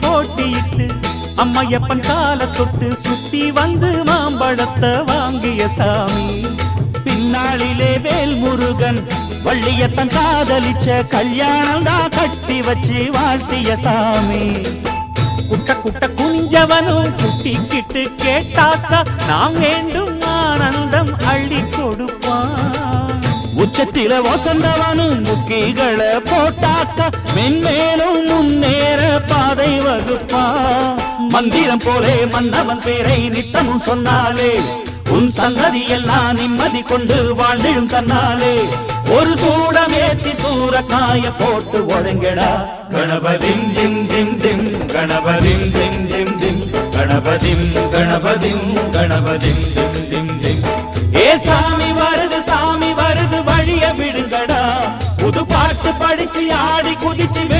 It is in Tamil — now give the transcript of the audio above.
போட்டியிட்டு அம்மையப்பன் கால தொட்டு சுத்தி வந்து மாம்பழத்தை வாங்கிய சாமி. பின்னாளிலே வேல் முருகன் வள்ளியத்தன் காதலிச்ச கல்யாணம் தான் கட்டி வச்சு வாழ்த்திய சாமி. குட்ட குட்ட குனிஞ்சவனும் குட்டிக்கிட்டு கேட்டாக்கா நாம் வேண்டும் ஆனந்தம் அள்ளி கொடுப்பான். உச்சத்தில வசந்தவனும் முக்கிகளை போட்டாக்கா மென்மேலும் முன்னேற பாதை வகுப்பான். மந்திரம் போலே மன்னவன் பேரை நித்தமும் சொன்னாலே உன் சந்ததி எல்லாம் நிம்மதி கொண்டு வாழ்ந்திடும் தன்னாலே. ஒரு சூடமேத்தி சூரக்காய போட்டு ஒழுங்கடா கணபதிம் திம் திம் திம் கணபதிம் திம் திம் திம் கணபதிம் கணபதிம் கணபதிம் திம் திம் திம். ஏ சாமி வருது வழிய விடுங்கடா புது பாட்டு படிச்சு ஆடி குதிச்சு